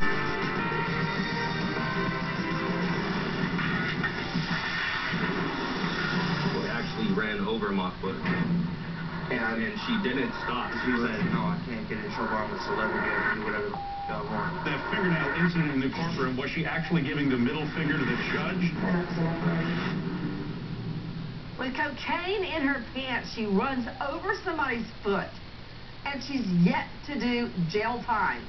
Actually ran over my foot. And she didn't stop. She said, no, I can't get in trouble. I'm a celebrity. I can do whatever I want. That fingernail incident in the courtroom, was she actually giving the middle finger to the judge? With cocaine in her pants, she runs over somebody's foot, and she's yet to do jail time.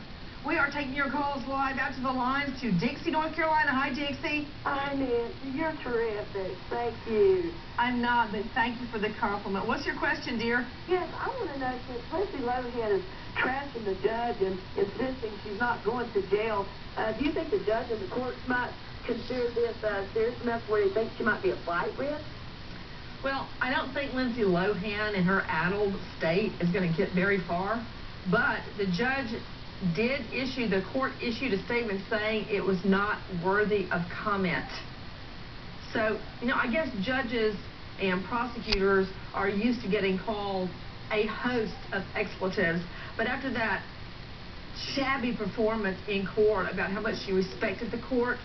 We are taking your calls live out to the lines to Dixie, North Carolina. Hi, Dixie. Hi, Nancy. You're terrific. Thank you. I'm not, but thank you for the compliment. What's your question, dear? Yes, I want to know, since Lindsay Lohan is trashing the judge and insisting she's not going to jail, do you think the judge and the courts might consider this serious enough where they think she might be a flight risk? Well, I don't think Lindsay Lohan in her addled state is going to get very far, but the judge the court issued a statement saying it was not worthy of comment. So, I guess judges and prosecutors are used to getting called a host of expletives, but after that shabby performance in court about how much she respected the court,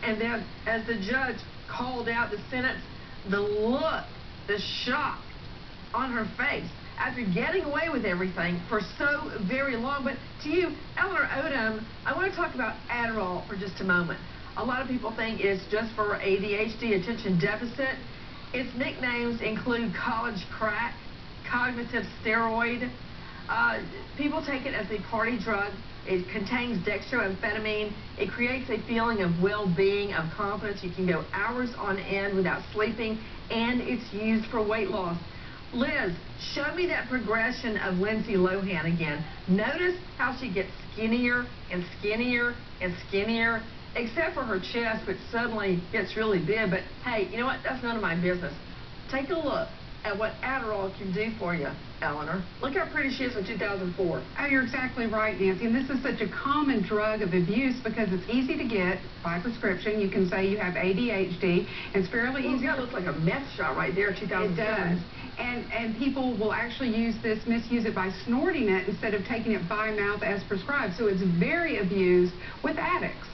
and then as the judge called out the sentence, the look, the shock on her face after getting away with everything for so very long. But to you, Eleanor Odom, I want to talk about Adderall for just a moment. A lot of people think it's just for ADHD, attention deficit. Its nicknames include college crack, cognitive steroid. People take it as a party drug. It contains dextroamphetamine. It creates a feeling of well-being, of confidence. You can go hours on end without sleeping, and it's used for weight loss. Liz, show me that progression of Lindsay Lohan again. Notice how she gets skinnier and skinnier and skinnier, except for her chest, which suddenly gets really big. But hey, you know what? That's none of my business. Take a look at what Adderall can do for you, Eleanor. Look how pretty she is in 2004. Oh, you're exactly right, Nancy. And this is such a common drug of abuse because it's easy to get by prescription. You can say you have ADHD. It's fairly easy. That looks like a meth shot right there, 2007. It does. And people will actually misuse it by snorting it instead of taking it by mouth as prescribed. So it's very abused with addicts.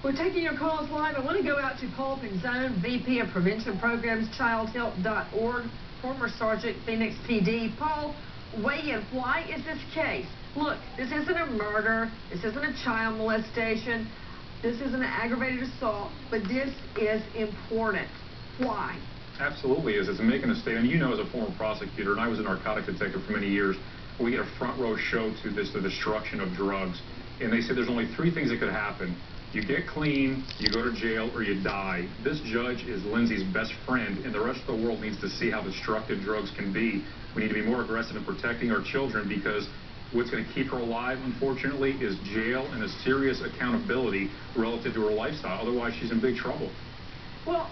We're taking your calls live. I want to go out to Paul Pinzone, VP of Prevention Programs, childhelp.org, former Sergeant, Phoenix PD. Paul, weigh in. Why is this case? Look, this isn't a murder. This isn't a child molestation. This isn't an aggravated assault. But this is important. Why? Absolutely is. It's making a statement. You know, as a former prosecutor, and I was a narcotics detective for many years, we get a front row show to this, the destruction of drugs. And they said there's only 3 things that could happen. You get clean, you go to jail, or you die. This judge is Lindsay's best friend, and the rest of the world needs to see how destructive drugs can be. We need to be more aggressive in protecting our children, because what's going to keep her alive, unfortunately, is jail and a serious accountability relative to her lifestyle. Otherwise, she's in big trouble. Well,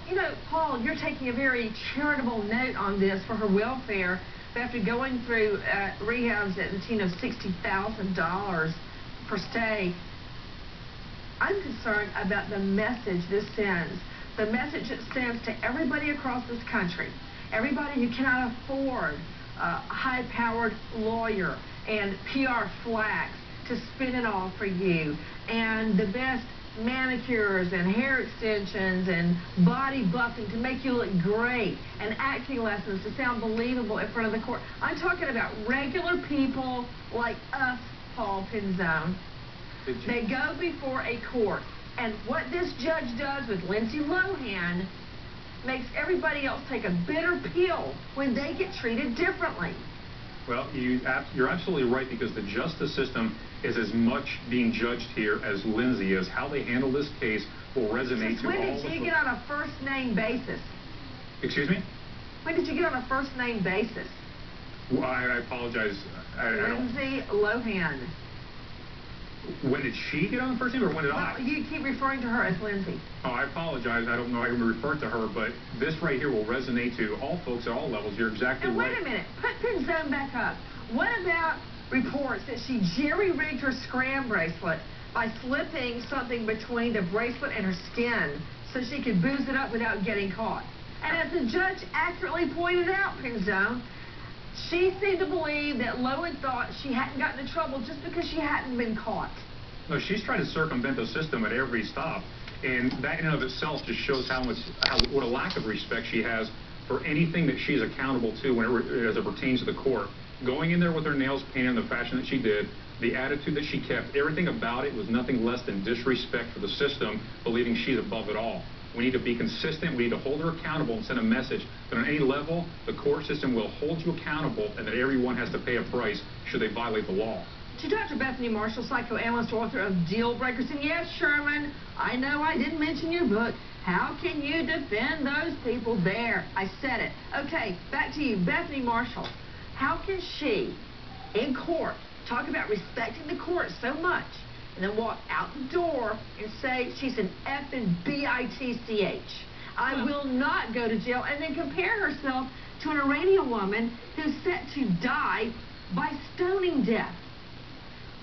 Paul, you're taking a very charitable note on this for her welfare. After going through rehabs at the tune of $60,000 per stay, I'm concerned about the message this sends. The message it sends to everybody across this country, everybody who cannot afford a high-powered lawyer and PR flacks to spin it all for you, and the best manicures and hair extensions and body buffing to make you look great, and acting lessons to sound believable in front of the court. I'm talking about regular people like us, Paul Pinzone. They go before a court, and what this judge does with Lindsay Lohan makes everybody else take a bitter pill when they get treated differently. Well, you're absolutely right, because the justice system is as much being judged here as Lindsay is. How they handle this case will resonate to all of us. When did you get on a first-name basis? Excuse me? When did you get on a first-name basis? Well, I apologize. Lindsay Lohan. When did she get on the first name, or when did I? You keep referring to her as Lindsay. Oh, I apologize. I don't know how you refer to her, but this right here will resonate to all folks at all levels. You're exactly right. And wait a minute. Put Pinzone back up. What about reports that she jerry-rigged her scram bracelet by slipping something between the bracelet and her skin so she could booze it up without getting caught? And as the judge accurately pointed out, Pinzone, she seemed to believe that Lohan thought she hadn't gotten in trouble just because she hadn't been caught. No, she's trying to circumvent the system at every stop. And that in and of itself just shows what a lack of respect she has for anything that she's accountable to as it pertains to the court. Going in there with her nails painted in the fashion that she did, the attitude that she kept, everything about it was nothing less than disrespect for the system, believing she's above it all. We need to be consistent. We need to hold her accountable and send a message that on any level, the court system will hold you accountable and that everyone has to pay a price should they violate the law. To Dr. Bethany Marshall, psychoanalyst, author of Deal Breakers, and yes, Sherman, I know I didn't mention your book. How can you defend those people? There, I said it. Okay, back to you, Bethany Marshall. How can she, in court, talk about respecting the court so much, and then walk out the door and say she's an effing bitch? I will not go to jail, and then compare herself to an Iranian woman who's set to die by stoning death.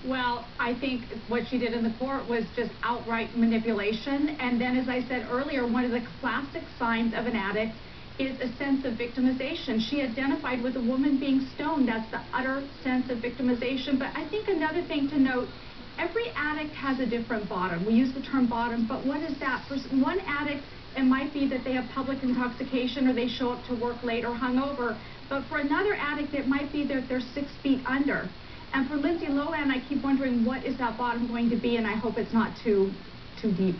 Well, I think what she did in the court was just outright manipulation. And then, as I said earlier, one of the classic signs of an addict is a sense of victimization. She identified with a woman being stoned. That's the utter sense of victimization. But I think another thing to note, every addict has a different bottom. We use the term bottom, but what is that? For one addict, it might be that they have public intoxication or they show up to work late or hungover. But for another addict, it might be that they're 6 feet under. And for Lindsay Lohan, I keep wondering, what is that bottom going to be? And I hope it's not too deep.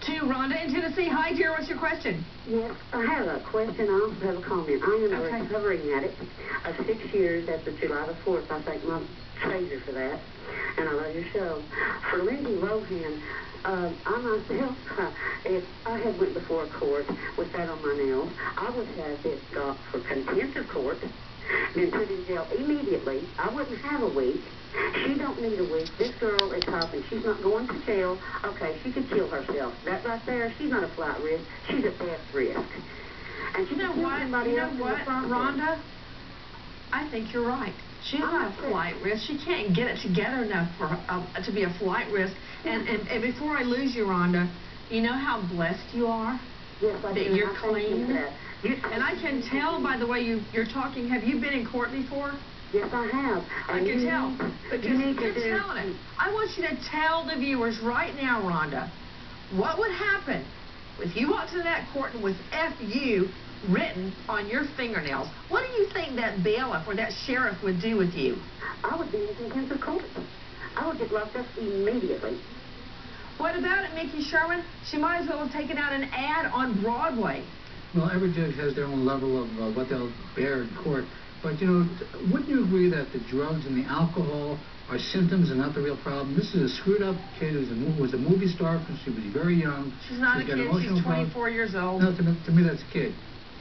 To Rhonda in Tennessee. Hi, dear. What's your question? Yes, I have a question. I also have a comment. I am a recovering addict of 6 years after July the 4th. I thank my Savior for that. And I love your show. For Lindsay Lohan, I myself, if I had went before a court with that on my nails, I would have this stopped for contempt of court, been put in jail immediately. I wouldn't have a week. She don't need a week. This girl is helping. She's not going to jail. Okay, she could kill herself. That right there, she's not a flight risk. She's a death risk. And she You know what, Rhonda? I think you're right. She's not a flight risk. She can't get it together enough for to be a flight risk. And before I lose you, Rhonda, you know how blessed you are? Yes, I do. That you're clean. And I can tell by the way you're talking. Have you been in court before? Yes, I have. I can tell. Because you're telling it. I want you to tell the viewers right now, Rhonda, what would happen if you walked into that court and with F.U. written on your fingernails? What do you think that bailiff or that sheriff would do with you? I would be in contempt of court. I would get locked up immediately. What about it, Mickey Sherman? She might as well have taken out an ad on Broadway. Well, every judge has their own level of what they'll bear in court. But, you know, wouldn't you agree that the drugs and the alcohol are symptoms and not the real problem? This is a screwed-up kid who was a movie star when she was very young. She's not a kid. She's 24 years old. No, to me that's a kid.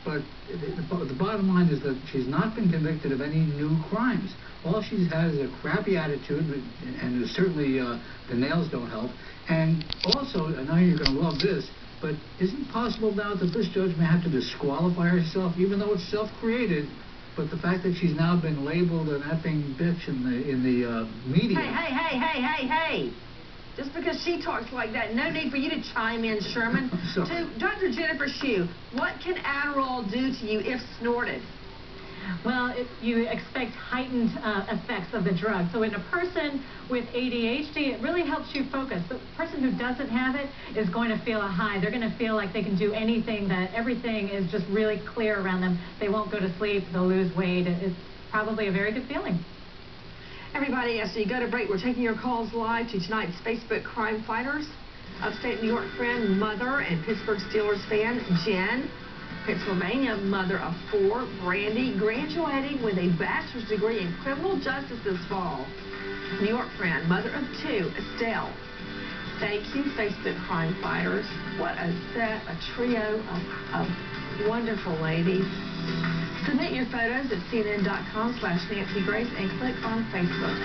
But the bottom line is that she's not been convicted of any new crimes. All she's had is a crappy attitude, and certainly the nails don't help. And also, I know you're going to love this, but isn't it possible now that this judge may have to disqualify herself, even though it's self-created, but the fact that she's now been labeled an effing bitch in the media... Hey. Just because she talks like that, no need for you to chime in, Sherman. To Dr. Jennifer Shue, what can Adderall do to you if snorted? Well, you expect heightened effects of the drug. So in a person with ADHD, it really helps you focus. The person who doesn't have it is going to feel a high. They're going to feel like they can do anything, that everything is just really clear around them. They won't go to sleep. They'll lose weight. It's probably a very good feeling. Everybody, as we go to break, we're taking your calls live to tonight's Facebook Crime Fighters. Upstate New York friend, mother, and Pittsburgh Steelers fan, Jen. Pennsylvania mother of 4, Brandy, graduating with a bachelor's degree in criminal justice this fall. New York friend, mother of 2, Estelle. Thank you, Facebook Crime Fighters. What a set, a trio of wonderful ladies. Submit your photos at cnn.com/Nancy Grace and click on Facebook.